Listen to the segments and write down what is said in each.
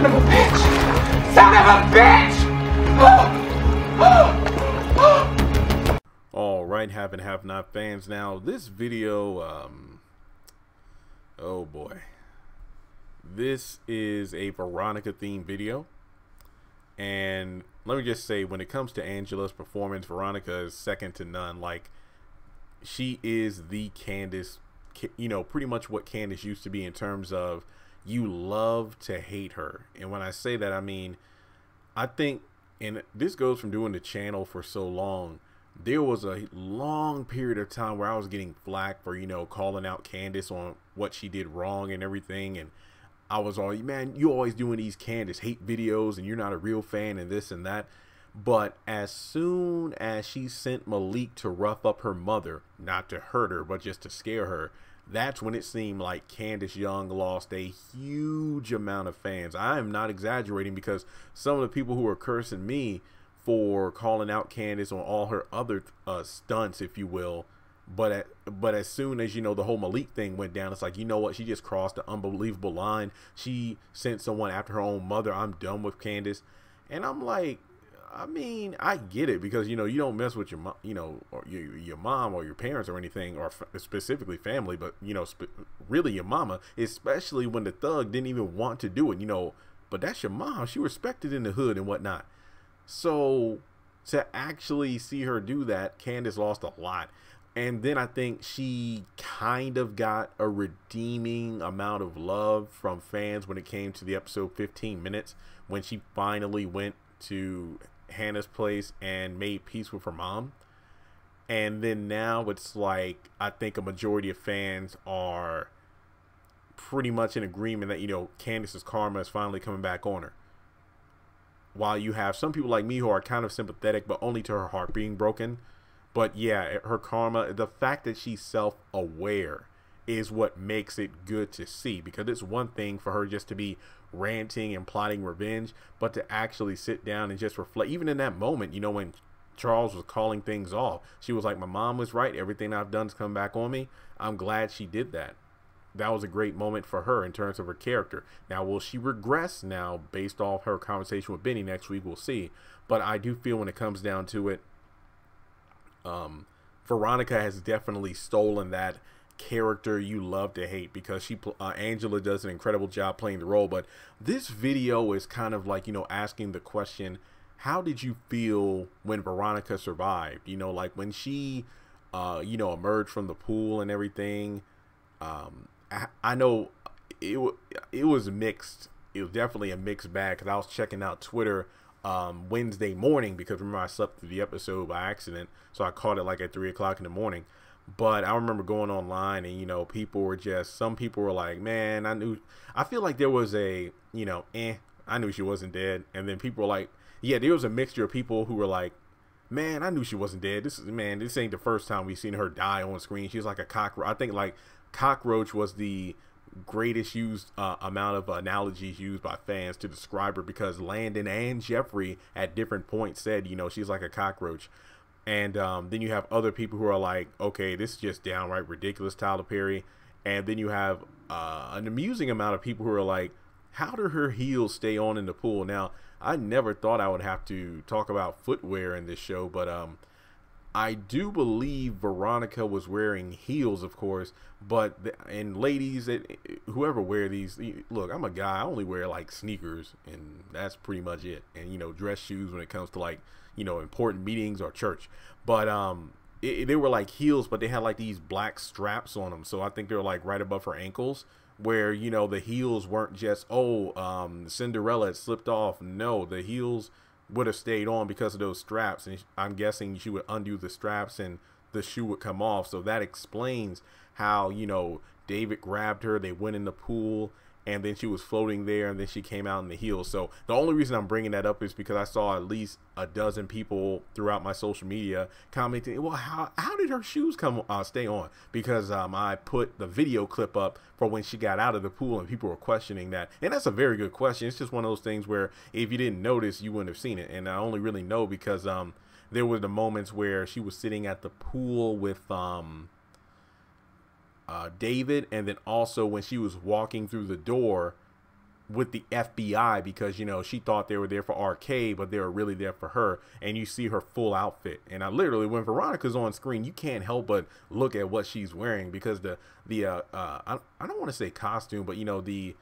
Son of a bitch! Son of a bitch! All right, have and have not fans. Now, this video, oh boy, this is a Veronica themed video. And let me just say, when it comes to Angela's performance, Veronica is second to none. Like, she is the Candace, you know, pretty much what Candace used to be in terms of you love to hate her. And when I say that, I mean, I think, and this goes from doing the channel for so long, there was a long period of time where I was getting flack for, you know, calling out Candace on what she did wrong and everything. And I was all, man, you always doing these Candace hate videos and you're not a real fan and this and that. But as soon as she sent Malik to rough up her mother, not to hurt her, but just to scare her, that's when it seemed like Candace Young lost a huge amount of fans. I am not exaggerating, because some of the people who are cursing me for calling out Candace on all her other stunts, if you will, but as soon as, you know, the whole Malik thing went down, it's like, you know what, she just crossed the unbelievable line. She sent someone after her own mother. I'm done with Candace. And I'm like, I mean, I get it, because, you know, you don't mess with your mom, you know, or your mom or your parents or anything, or specifically family, but, you know, really your mama, especially when the thug didn't even want to do it, you know, but that's your mom. She respected in the hood and whatnot. So to actually see her do that, Candace lost a lot. And then I think she kind of got a redeeming amount of love from fans when it came to the episode 15 minutes, when she finally went to Hannah's place and made peace with her mom. And then now it's like, I think a majority of fans are pretty much in agreement that, you know, Candace's karma is finally coming back on her. While you have some people like me who are kind of sympathetic, but only to her heart being broken. But yeah, her karma, the fact that she's self-aware is what makes it good to see, because it's one thing for her just to be ranting and plotting revenge, but to actually sit down and just reflect. Even in that moment, you know, when Charles was calling things off, she was like, my mom was right, everything I've done has come back on me. I'm glad she did that. That was a great moment for her in terms of her character. Now, will she regress now based off her conversation with Benny next week? We'll see. But I do feel when it comes down to it, Veronica has definitely stolen that character you love to hate, because Angela does an incredible job playing the role. But this video is kind of like, you know, asking the question, how did you feel when Veronica survived? You know, like when she you know, emerged from the pool and everything. I know it was mixed. It was definitely a mixed bag, because I was checking out Twitter Wednesday morning, because remember, I slept through the episode by accident, so I caught it like at 3 o'clock in the morning. But I remember going online, and, you know, people were just, some people were like, man, I feel like there was a, you know, I knew she wasn't dead. And then people were like, yeah, there was a mixture of people who were like, man, I knew she wasn't dead. This ain't the first time we've seen her die on screen. She's like a cockroach. I think like cockroach was the greatest used amount of analogies used by fans to describe her, because Landon and Jeffrey at different points said, you know, she's like a cockroach. And then you have other people who are like, okay, this is just downright ridiculous, Tyler Perry. And then you have an amusing amount of people who are like, how do her heels stay on in the pool? Now, I never thought I would have to talk about footwear in this show, but I do believe Veronica was wearing heels, of course. But and ladies, whoever wear these, look, I'm a guy, I only wear like sneakers, and that's pretty much it. And, you know, dress shoes when it comes to, like, you know, important meetings or church. But they were like heels, but they had like these black straps on them, so I think they were like right above her ankles, where, you know, the heels weren't just, Cinderella had slipped off. No, the heels would have stayed on because of those straps, and I'm guessing she would undo the straps and the shoe would come off. So that explains how, you know, David grabbed her, they went in the pool, and then she was floating there, and then she came out in the heels. So the only reason I'm bringing that up is because I saw at least a dozen people throughout my social media commenting, well, how did her shoes stay on? Because I put the video clip up for when she got out of the pool, and people were questioning that. And that's a very good question. It's just one of those things where if you didn't notice, you wouldn't have seen it. And I only really know because there were the moments where she was sitting at the pool with David, and then also when she was walking through the door, with the FBI because, you know, she thought they were there for Arcade, but they were really there for her. And you see her full outfit. And I literally, when Veronica's on screen, you can't help but look at what she's wearing, because I don't want to say costume, but, you know, the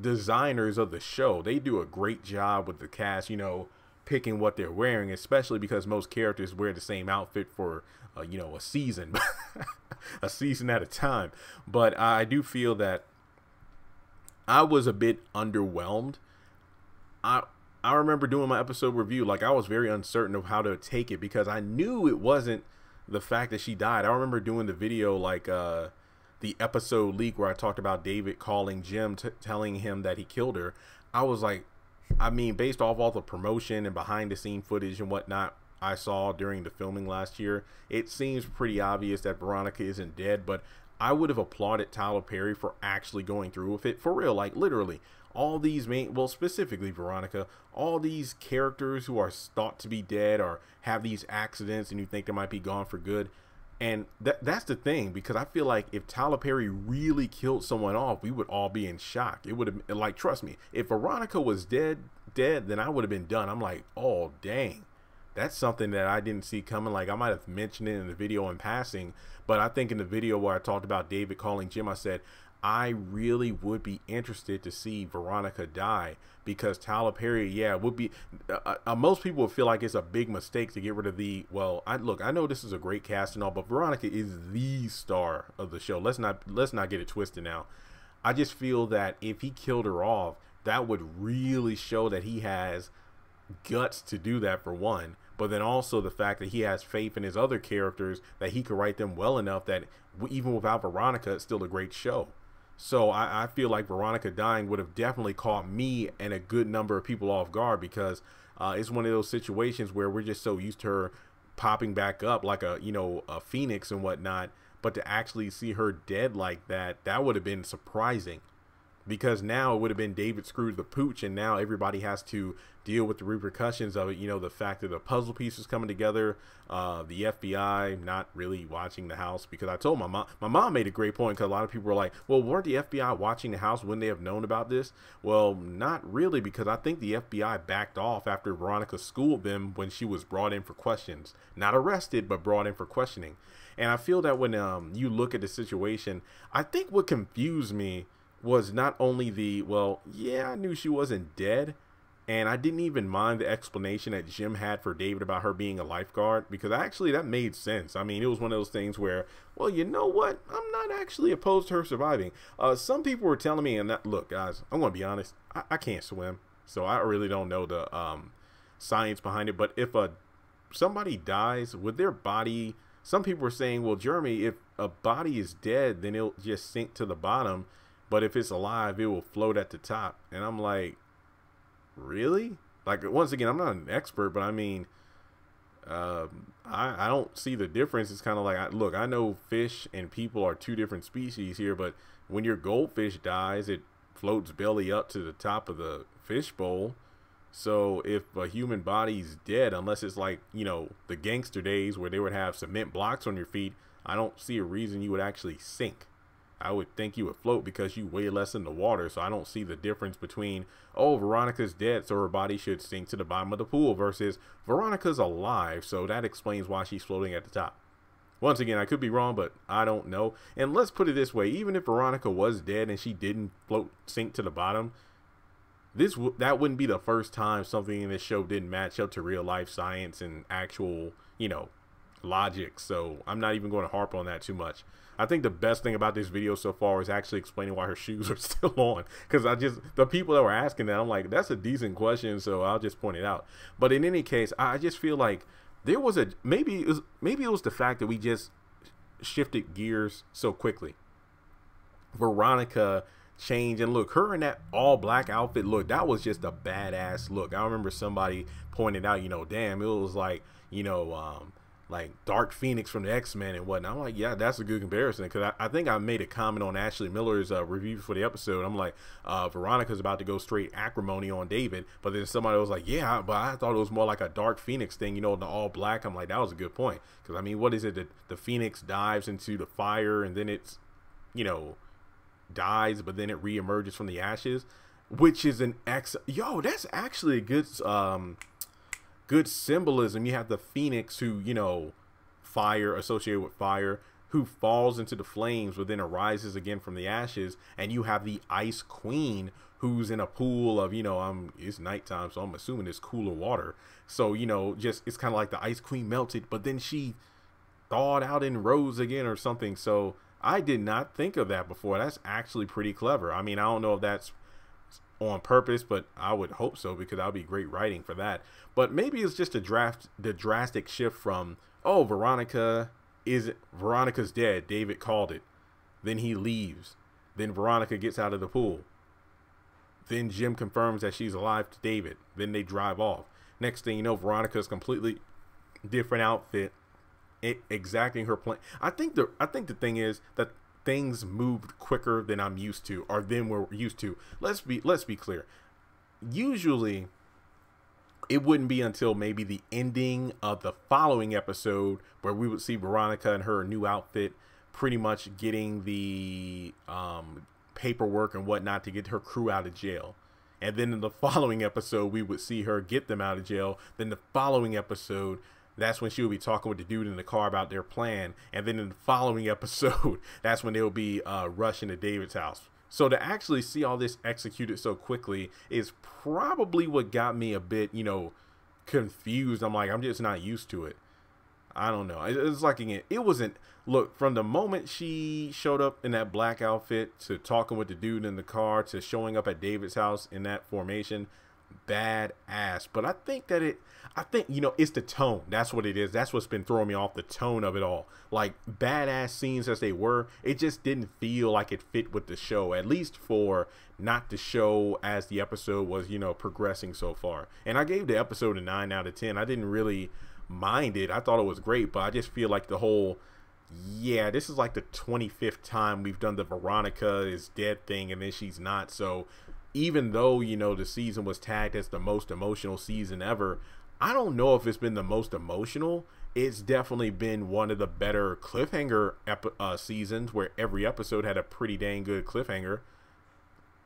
designers of the show, they do a great job with the cast, you know, picking what they're wearing, especially because most characters wear the same outfit for, you know, a season, a season at a time. But I do feel that I was a bit underwhelmed. I remember doing my episode review, like, I was very uncertain of how to take it because I knew it wasn't the fact that she died. I remember doing the video, like, the episode leak where I talked about David calling Jim, telling him that he killed her. I was like, I mean, based off all the promotion and behind the scene footage and whatnot I saw during the filming last year, it seems pretty obvious that Veronica isn't dead. But I would have applauded Tyler Perry for actually going through with it, for real. Like, literally, all these well, specifically Veronica, all these characters who are thought to be dead or have these accidents and you think they might be gone for good. And that's the thing, because I feel like if Tyler Perry really killed someone off, we would all be in shock. It would have, like, trust me, if Veronica was dead, then I would have been done. I'm like, oh, dang. That's something that I didn't see coming. Like, I might have mentioned it in the video in passing, but I think in the video where I talked about David calling Jim, I said, I really would be interested to see Veronica die, because Tyler Perry, yeah, would be, most people would feel like it's a big mistake to get rid of the, well, I know this is a great cast and all, but Veronica is the star of the show. Let's not get it twisted now. I just feel that if he killed her off, that would really show that he has guts to do that, for one, but then also the fact that he has faith in his other characters, that he could write them well enough that even without Veronica, it's still a great show. So I feel like Veronica dying would have definitely caught me and a good number of people off guard, because it's one of those situations where we're just so used to her popping back up like a, you know, a phoenix and whatnot, but to actually see her dead like that, that would have been surprising. Because now it would have been David screwed the pooch, and now everybody has to deal with the repercussions of it. You know, the fact that the puzzle pieces coming together, the FBI not really watching the house, because I told my mom made a great point, because a lot of people were like, well, weren't the FBI watching the house? Wouldn't they have known about this? Well, not really, because I think the FBI backed off after Veronica schooled them when she was brought in for questions. Not arrested, but brought in for questioning. And I feel that when you look at the situation, I think what confused me was not only the, well, yeah, I knew she wasn't dead, and I didn't even mind the explanation that Jim had for David about her being a lifeguard, because actually that made sense. I mean, it was one of those things where, well, you know what, I'm not actually opposed to her surviving. Some people were telling me, and that, look, guys, I'm gonna be honest, I can't swim, so I really don't know the science behind it. But if somebody dies with their body, some people were saying, well, Jeremy, if a body is dead, then it'll just sink to the bottom, but if it's alive, it will float at the top. And I'm like, really? Like, once again, I'm not an expert, but I mean, I don't see the difference. It's kind of like, look, I know fish and people are two different species here, but when your goldfish dies, it floats belly up to the top of the fish bowl. So if a human body's dead, unless it's like, you know, the gangster days where they would have cement blocks on your feet, I don't see a reason you would actually sink. I would think you would float because you weigh less in the water. So I don't see the difference between, oh, Veronica's dead, so her body should sink to the bottom of the pool, versus Veronica's alive, so that explains why she's floating at the top. Once again, I could be wrong, but I don't know. And let's put it this way, even if Veronica was dead and she didn't sink to the bottom, that wouldn't be the first time something in this show didn't match up to real life science and actual, you know, logic. So I'm not even going to harp on that too much. I think the best thing about this video so far is actually explaining why her shoes are still on, because the people that were asking that, I'm like, that's a decent question, so I'll just point it out. But in any case, I just feel like there was maybe it was the fact that we just shifted gears so quickly. Veronica changed, and look, her in that all black outfit, look, that was just a badass look. I remember somebody pointed out, you know, damn, it was like, you know, like Dark Phoenix from the X-Men and whatnot. I'm like, yeah, that's a good comparison, because I think I made a comment on Ashley Miller's review for the episode. I'm like, Veronica's about to go straight acrimony on David, but then somebody was like, yeah, but I thought it was more like a Dark Phoenix thing, you know, the all black. I'm like, that was a good point, because I mean, what is it that the Phoenix dives into the fire and then it's, you know, dies, but then it reemerges from the ashes? which is an that's actually a good symbolism. You have the phoenix who, you know, fire associated with fire, who falls into the flames but then arises again from the ashes, and you have the ice queen who's in a pool of, you know, it's nighttime, so I'm assuming it's cooler water. So, you know, just it's kind of like the ice queen melted, but then she thawed out and rose again or something. So I did not think of that before. That's actually pretty clever. I mean, I don't know if that's on purpose, but I would hope so, because that would be great writing for that. But maybe it's just the drastic shift from, oh, Veronica's dead, David called it, then he leaves, then Veronica gets out of the pool, then Jim confirms that she's alive to David, then they drive off. Next thing you know, Veronica's completely different outfit, exacting her plan. I think the thing is that things moved quicker than I'm used to, or than we're used to. Let's be clear. Usually it wouldn't be until maybe the ending of the following episode where we would see Veronica in her new outfit, pretty much getting the paperwork and whatnot to get her crew out of jail. And then in the following episode, we would see her get them out of jail. Then the following episode, that's when she would be talking with the dude in the car about their plan. And then in the following episode, that's when they'll be rushing to David's house. So to actually see all this executed so quickly is probably what got me a bit, you know, confused. I'm like, I'm just not used to it. I don't know. It's like, it wasn't, look, from the moment she showed up in that black outfit to talking with the dude in the car to showing up at David's house in that formation, badass. But I think, you know, it's the tone. That's what it is. That's what's been throwing me off, the tone of it all. Like, badass scenes as they were, it just didn't feel like it fit with the show, at least for not the show as the episode was, you know, progressing so far. And I gave the episode a 9 out of 10. I didn't really mind it. I thought it was great, but I just feel like the whole, yeah, this is like the 25th time we've done the Veronica is dead thing and then she's not. So even though, you know, the season was tagged as the most emotional season ever, I don't know if it's been the most emotional. It's definitely been one of the better cliffhanger seasons, where every episode had a pretty dang good cliffhanger.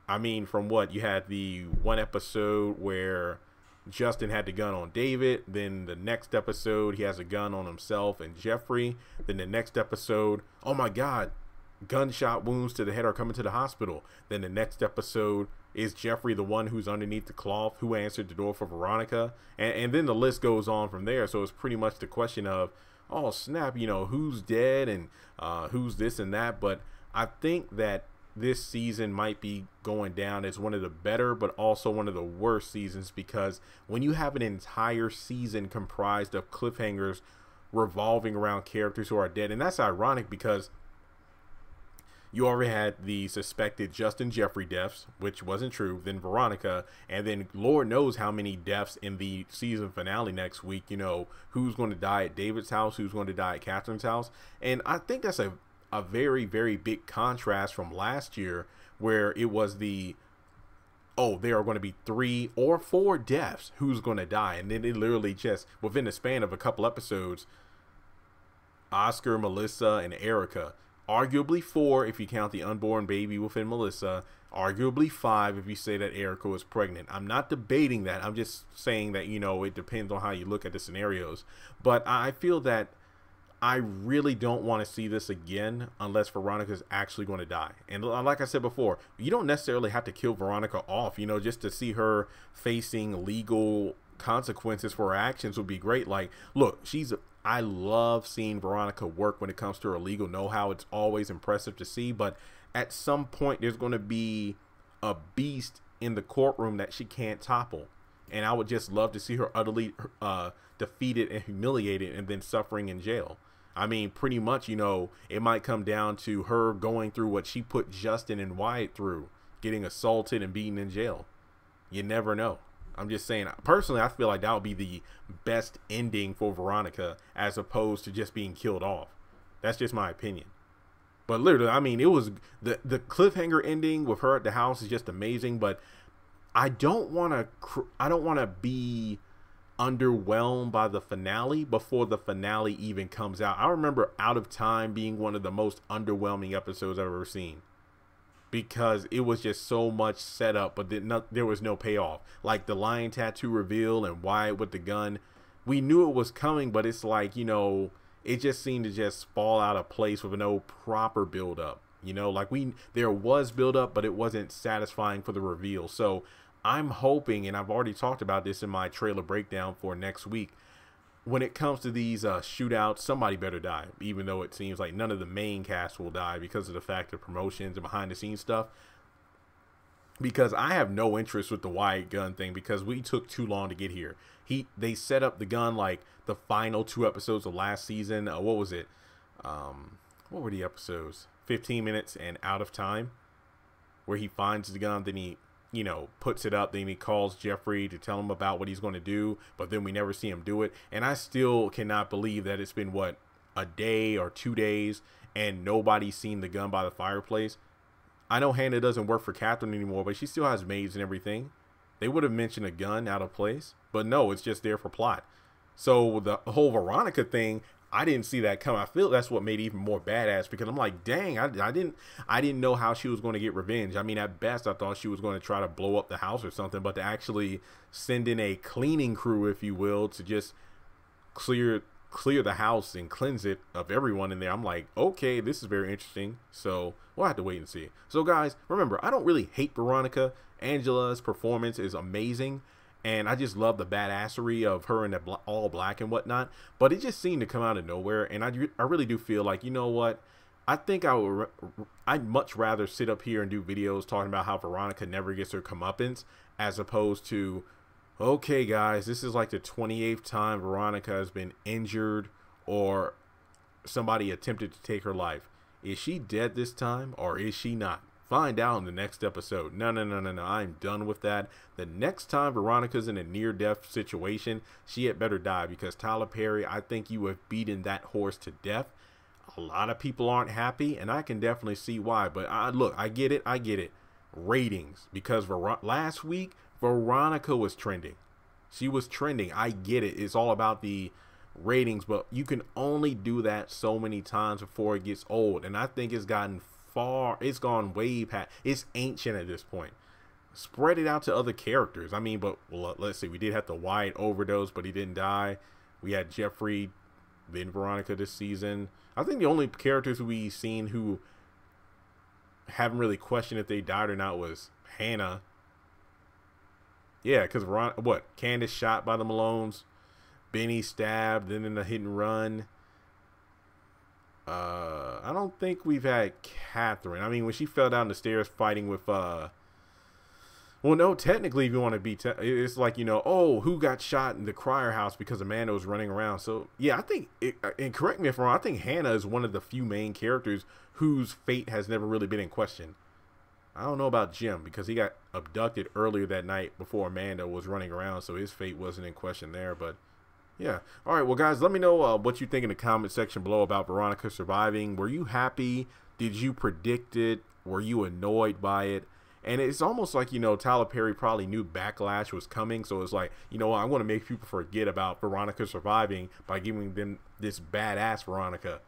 I mean, from what you had, the one episode where Justin had the gun on David, then the next episode he has a gun on himself and Jeffrey, then the next episode, oh my god, gunshot wounds to the head are coming to the hospital. Then the next episode is Jeffrey the one who's underneath the cloth who answered the door for Veronica, and then the list goes on from there. So it's pretty much the question of, oh snap, you know, who's dead and who's this and that. But I think that this season might be going down as one of the better, but also one of the worst seasons, because when you have an entire season comprised of cliffhangers revolving around characters who are dead, and that's ironic because you already had the suspected Justin Jeffrey deaths, which wasn't true, then Veronica, and then Lord knows how many deaths in the season finale next week. You know, who's going to die at David's house, who's going to die at Catherine's house. And I think that's a very, very big contrast from last year, where it was the, oh, there are going to be 3 or 4 deaths, who's going to die. And then it literally just, within the span of a couple episodes, Oscar, Melissa, and Erica. Arguably 4 if you count the unborn baby within Melissa. Arguably 5 if you say that Erica was pregnant. I'm not debating that. I'm just saying that, you know, it depends on how you look at the scenarios. But I feel that I really don't want to see this again unless Veronica's actually going to die. And like I said before, you don't necessarily have to kill Veronica off, you know, just to see her facing legal consequences for her actions would be great. Like, look, I love seeing Veronica work when it comes to her legal know-how. It's always impressive to see, but at some point there's going to be a beast in the courtroom that she can't topple. And I would just love to see her utterly defeated and humiliated and then suffering in jail. I mean, pretty much, you know, it might come down to her going through what she put Justin and Wyatt through, getting assaulted and beaten in jail. You never know. I'm just saying, personally, I feel like that would be the best ending for Veronica as opposed to just being killed off. That's just my opinion. But literally, I mean, it was the cliffhanger ending with her at the house is just amazing. But I don't want to be underwhelmed by the finale before the finale even comes out. I remember Out of Time being one of the most underwhelming episodes I've ever seen. because it was just so much setup, but there was no payoff. Like the lion tattoo reveal and Wyatt with the gun, we knew it was coming, but it's like, you know, it just seemed to just fall out of place with no proper build up. You know, like there was build up, but it wasn't satisfying for the reveal. So I'm hoping, and I've already talked about this in my trailer breakdown for next week, when it comes to these shootouts, somebody better die, even though it seems like none of the main cast will die because of the fact of promotions and behind the scenes stuff. Because I have no interest with the Wyatt gun thing, because we took too long to get here. They set up the gun like the final 2 episodes of last season. What was it? What were the episodes? 15 minutes and Out of Time, where he finds the gun, then he, you know, puts it up, then he calls Jeffrey to tell him about what he's going to do, but then we never see him do it. And I still cannot believe that it's been, what, a day or 2 days and nobody's seen the gun by the fireplace. I know Hannah doesn't work for Catherine anymore, but she still has maids and everything. They would have mentioned a gun out of place, but no, it's just there for plot. So the whole Veronica thing, I didn't see that come. I feel that's what made it even more badass, because I'm like, dang, I didn't know how she was going to get revenge. I mean, at best, I thought she was going to try to blow up the house or something, but to actually send in a cleaning crew, if you will, to just clear the house and cleanse it of everyone in there. I'm like, okay, this is very interesting. So we'll have to wait and see. So guys, remember, I don't really hate Veronica. Angela's performance is amazing, and I just love the badassery of her in the all black and whatnot, but it just seemed to come out of nowhere. And I really do feel like, you know what, I think I'd much rather sit up here and do videos talking about how Veronica never gets her comeuppance, as opposed to, okay guys, this is like the 28th time Veronica has been injured or somebody attempted to take her life. Is she dead this time, or is she not? Find out in the next episode. No. I'm done with that. The next time Veronica's in a near-death situation, she had better die, because Tyler Perry, I think you have beaten that horse to death. A lot of people aren't happy, and I can definitely see why. But look, I get it. Ratings, because last week Veronica was trending. She was trending. I get it. It's all about the ratings, but you can only do that so many times before it gets old. And I think it's gotten far. It's gone way past. It's ancient at this point. Spread it out to other characters. I mean, but let's see. We did have the Wyatt overdose, but he didn't die. We had Jeffrey, then Veronica this season. I think the only characters we've seen who haven't really questioned if they died or not was Hannah. Yeah, because Candace shot by the Malones, Benny stabbed, then in the hit and run. I don't think we've had Catherine. I mean, when she fell down the stairs fighting with well, no, technically, if you want to be, it's like, you know, oh, who got shot in the Crier house because Amanda was running around. So yeah, I think, and correct me if I'm wrong, I think Hannah is one of the few main characters whose fate has never really been in question. I don't know about Jim, because he got abducted earlier that night before Amanda was running around, so his fate wasn't in question there. But yeah. All right, well, guys, let me know what you think in the comment section below about Veronica surviving. Were you happy? Did you predict it? Were you annoyed by it? And it's almost like, you know, Tyler Perry probably knew backlash was coming, so it's like, you know, I want to make people forget about Veronica surviving by giving them this badass Veronica.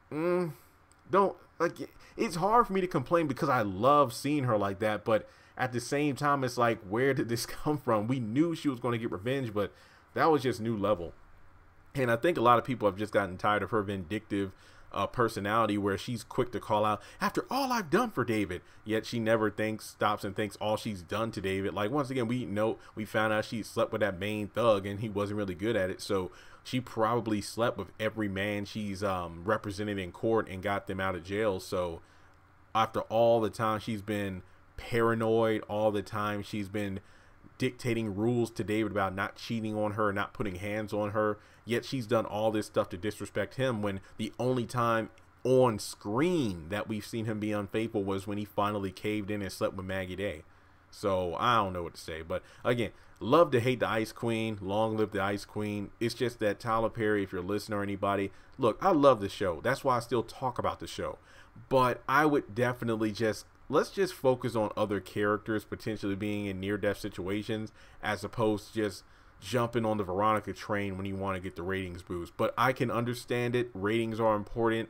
Don't, like, it's hard for me to complain because I love seeing her like that, but at the same time, it's like, where did this come from? We knew she was going to get revenge, but that was just new level. And I think a lot of people have just gotten tired of her vindictive personality, where she's quick to call out, after all I've done for David, yet she never stops and thinks all she's done to David. Like, once again, we found out she slept with that main thug and he wasn't really good at it, so she probably slept with every man she's represented in court and got them out of jail. So after all the time she's been paranoid, all the time she's been dictating rules to David about not cheating on her, not putting hands on her, yet she's done all this stuff to disrespect him, when the only time on screen that we've seen him be unfaithful was when he finally caved in and slept with Maggie Day. So I don't know what to say, but again, love to hate the Ice Queen. Long live the Ice Queen. It's just that Tyler Perry, if you're listening or anybody, look, I love the show. That's why I still talk about the show, but I would definitely let's just focus on other characters potentially being in near-death situations, as opposed to just jumping on the Veronica train when you want to get the ratings boost. But I can understand it. Ratings are important.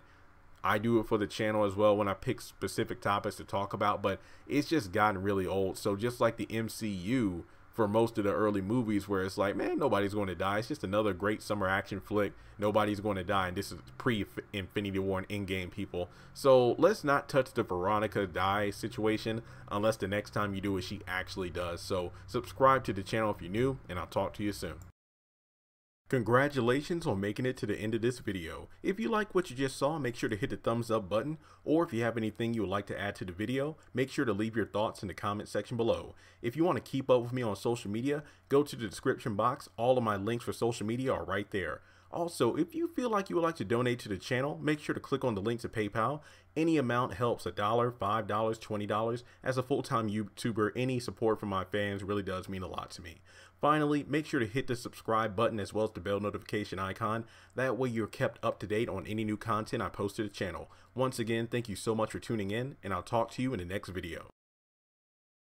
I do it for the channel as well when I pick specific topics to talk about, but it's just gotten really old. So just like the MCU for most of the early movies, where it's like, man, nobody's going to die. It's just another great summer action flick. Nobody's going to die. And this is pre-Infinity War and Endgame, people. So let's not touch the Veronica die situation unless the next time you do it, she actually does. So subscribe to the channel if you're new, and I'll talk to you soon. Congratulations on making it to the end of this video. If you like what you just saw, make sure to hit the thumbs up button, or if you have anything you would like to add to the video, make sure to leave your thoughts in the comment section below. If you want to keep up with me on social media, go to the description box. All of my links for social media are right there. Also, if you feel like you would like to donate to the channel, make sure to click on the link to PayPal. Any amount helps. $1, $5, $20. As a full-time YouTuber, any support from my fans really does mean a lot to me. Finally, make sure to hit the subscribe button as well as the bell notification icon. That way you're kept up to date on any new content I post to the channel. Once again, thank you so much for tuning in, and I'll talk to you in the next video.